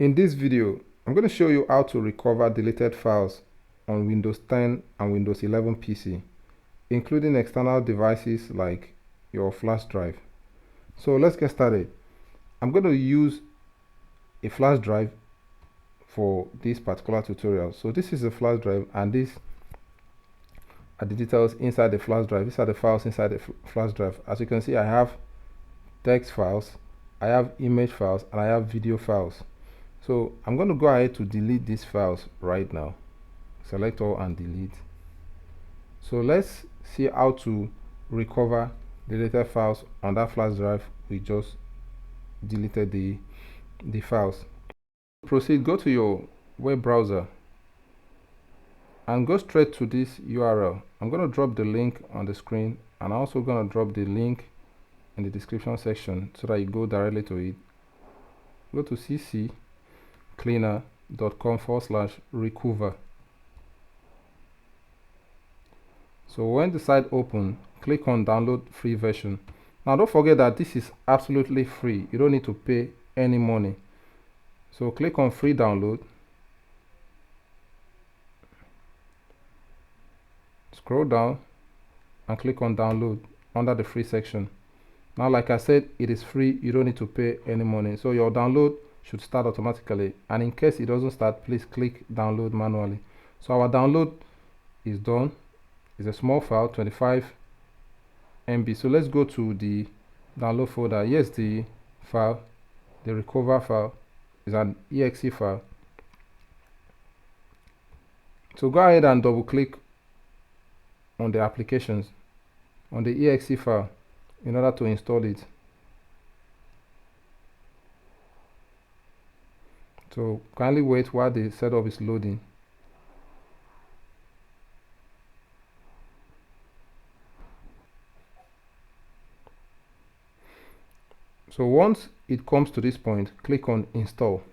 In this video, I'm going to show you how to recover deleted files on Windows 10 and Windows 11 PC, including external devices like your flash drive. So let's get started. I'm going to use a flash drive for this particular tutorial. So this is a flash drive, and these are the details inside the flash drive. These are the files inside the flash drive. As you can see, I have text files, I have image files, and I have video files. So I'm going to go ahead to delete these files right now. Select all and delete. So let's see how to recover deleted files on that flash drive we just deleted the files. Proceed, go to your web browser and go straight to this URL. I'm going to drop the link on the screen, and I'm also going to drop the link in the description section so that you go directly to it. Go to ccleaner.com/recuva. So when the site opens, click on download free version. Now don't forget that this is absolutely free. You don't need to pay any money. So click on free download. Scroll down and click on download under the free section. Now, like I said, it is free. You don't need to pay any money. So your download should start automatically. And in case it doesn't start, please click download manually. So our download is done. It's a small file, 25 MB. So let's go to the download folder. Here's the file. The recuva file is an exe file. So go ahead and double click on the applications on the exe file in order to install it. So kindly wait while the setup is loading. So once it comes to this point, click on install.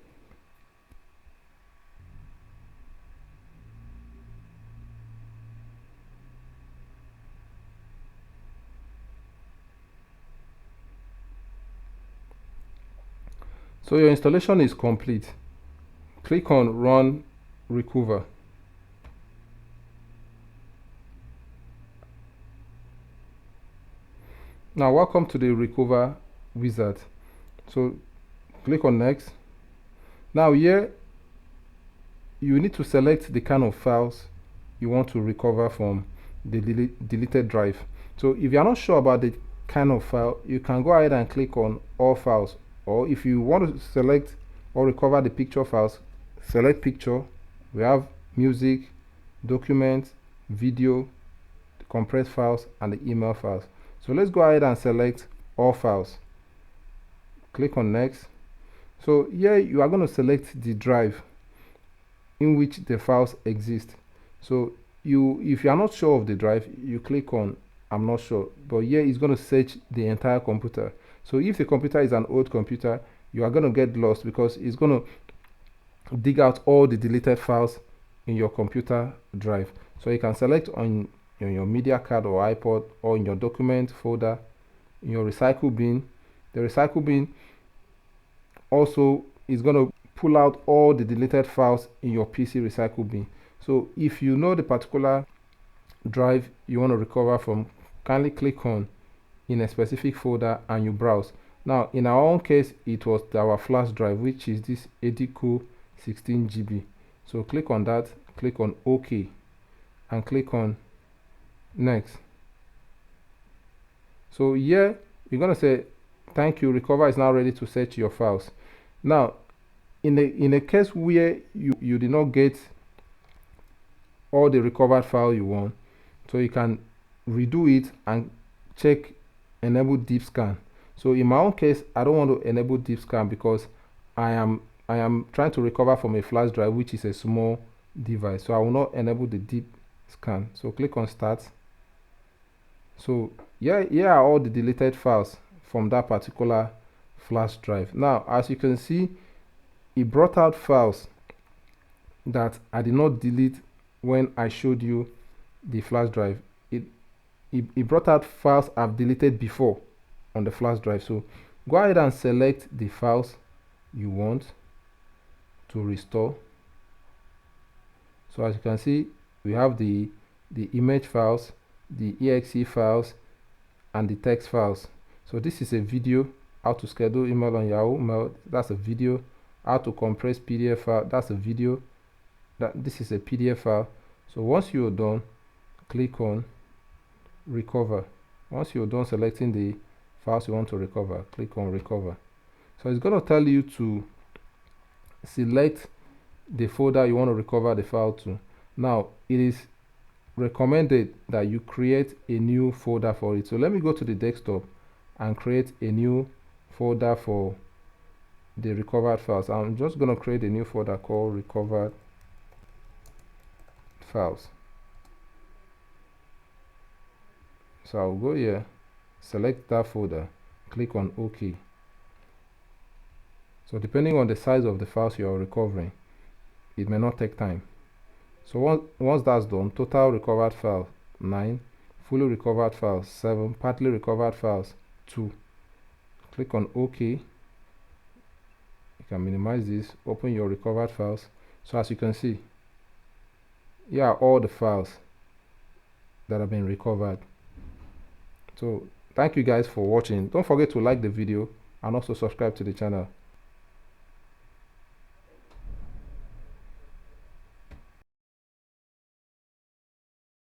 So your installation is complete. Click on run recuva. Now welcome to the recuva wizard. So click on next. Now here you need to select the kind of files you want to recover from the deleted drive. So if you are not sure about the kind of file, you can go ahead and click on all files, or if you want to select or recover the picture files, select picture. We have music, documents, video, the compressed files, and the email files. So let's go ahead and select all files. Click on next. So here you are going to select the drive in which the files exist. So if you are not sure of the drive, you click on I'm not sure, but here it's going to search the entire computer. So if the computer is an old computer, you are going to get lost because it's going to dig out all the deleted files in your computer drive. So you can select on your media card or iPod, or in your document folder, in your recycle bin. The recycle bin also is going to pull out all the deleted files in your PC recycle bin. So if you know the particular drive you want to recover from, kindly click on in a specific folder and you browse. Now in our own case, it was our flash drive, which is this Edico 16 GB. So click on that, click on OK, and click on next. So here you're going to say thank you, recover is now ready to search your files. Now in a case where you did not get all the recovered file you want, so you can redo it and check enable deep scan. So in my own case, I don't want to enable deep scan because I am trying to recover from a flash drive, which is a small device. So I will not enable the deep scan. So click on start. So here are all the deleted files from that particular flash drive. Now as you can see, it brought out files that I did not delete when I showed you the flash drive. It brought out files I've deleted before on the flash drive. So go ahead and select the files you want. to restore. So as you can see, we have the image files, the exe files, and the text files. So this is a video how to schedule email on Yahoo Mail. That's a video. How to compress PDF file. That's a video. This is a PDF file. So once you're done, click on recover. Once you're done selecting the files you want to recover, click on recover. So it's going to tell you to select the folder you want to recover the file to. Now it is recommended that you create a new folder for it. So let me go to the desktop and create a new folder for the recovered files. I'm just going to create a new folder called recovered files. So I'll go here, select that folder, click on OK. So depending on the size of the files you are recovering, it may not take time. So once that's done, total recovered file 9, fully recovered files 7, partly recovered files 2. Click on OK. You can minimize this, open your recovered files. So as you can see, here are all the files that have been recovered. So thank you guys for watching. Don't forget to like the video and also subscribe to the channel.